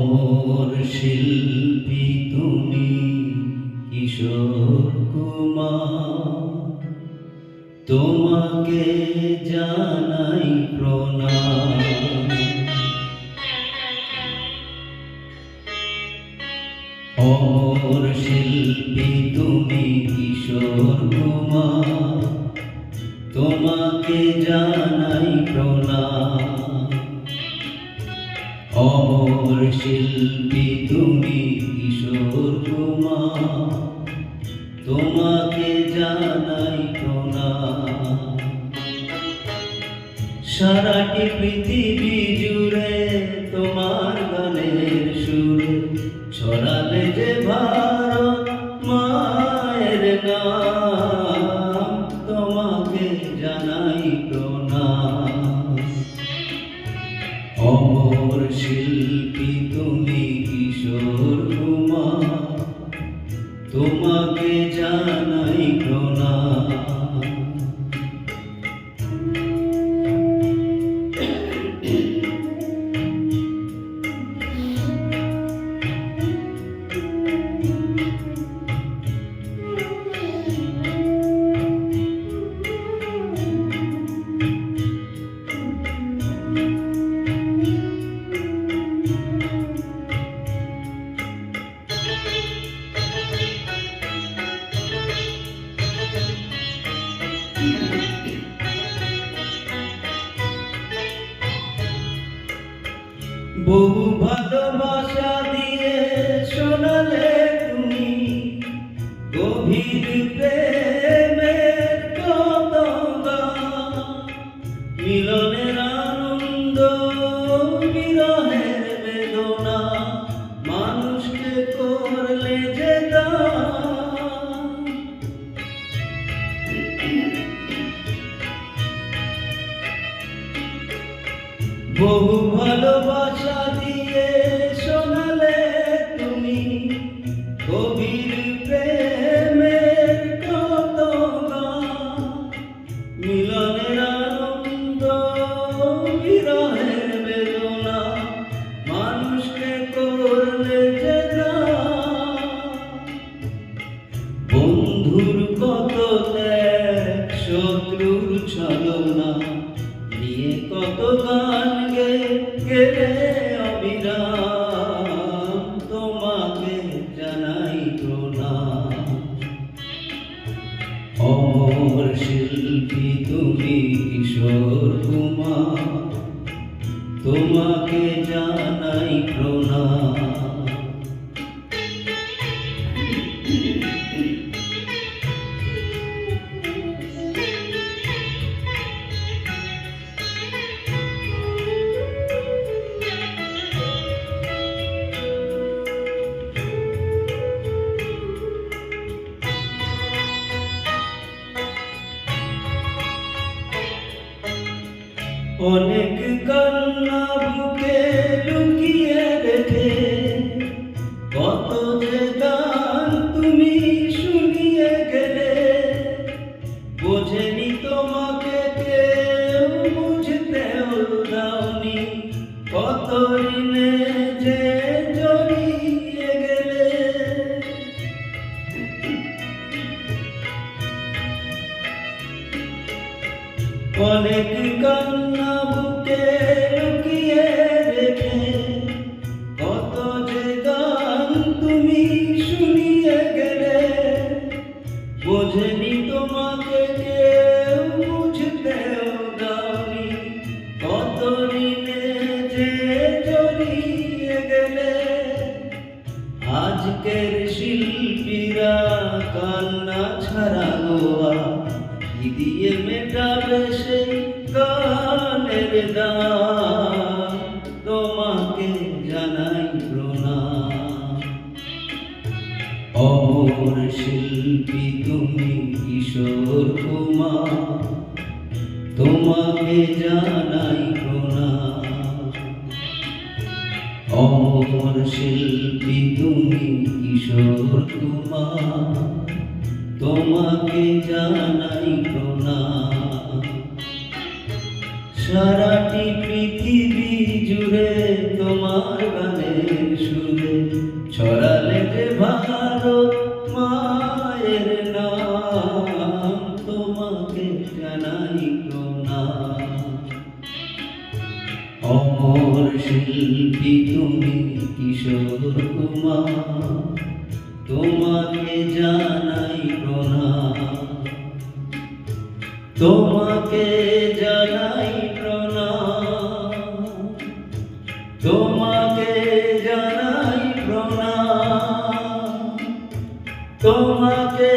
অমর শিল্পী তুমি কিশোর কুমার, তোমাকে জানাই প্রণাম। অমর শিল্পী তুমি কিশোর কুমার, তোমাকে জানাই প্রণাম। অমর শিল্পী তুমি কিশোর কুমার, তোমাকে জানাই প্রণাম। সারাটি পৃথিবী জুড়ে তোমার গানের সুরে ছড়ালে যে ভারত মায়ের নাম, তোমাকে জানাই প্রণাম। অমর শিল্পী তুমি কিশোর কুমার, তোমাকে জানাই প্রণাম। বহু ভালোবাসা দিয়ে শোনালে তুমি গভীর প্রেমের কথা, মিলনের আনন্দ বিরহের বেদনা, মানুষকে করলে যে দান। বহু ভালোবাসা দিয়ে শোনালে তুমি গভীর প্রেমের কথা, মিলনের আনন্দ বিরহের বেদনা, মানুষকে করলে যে দান। বন্ধুর কত ত্যাগ, শত্রুর ছলনা নিয়ে কত গান গেলে অবিরাম, তোমাকে জানাই প্রণাম। অমর শিল্পী তুমি কিশোর কুমার, তোমাকে জানাই প্রণাম। অনেক কান্না বুকে লুকিয়ে রেখে কত যে গান তুমি শুনিয়ে গেলে, বোঝেনি তোমাকে কেউ, বুঝতেও দাওনি, কত ঋণে যে জড়িয়ে গেলে। অনেক কান্না বুকে লুকিয়ে রেখে কত যে গান তুমি শুনিয়ে গেলে, বোঝেনি তোমাকে কেউ, বুঝতেও দাওনি, কত ঋণে যে জড়িয়ে গেলে। আজকের শিল্পীরা কান্না ছাড়া গোয়া কি দিয়ে মেটাবে সেই গানের দাম, তোমাকে জানাই প্রণাম। অমর শিল্পী তুমি কিশোর কুমার, তোমাকে জানাই প্রণাম। অমর শিল্পী তুমি কিশোর কুমার, তোমাকে জানাই প্রণাম। সারাটি পৃথিবী জুড়ে তোমার গানের হাজারো মায়ের নাম, তোমাকে জানাই প্রণাম। অমর শিল্পী তুমি কিশোর কুমার, তোমাকে জানাই প্রণাম। তোমাকে জানাই প্রণাম, তোমাকে জানাই প্রণাম, তোমাকে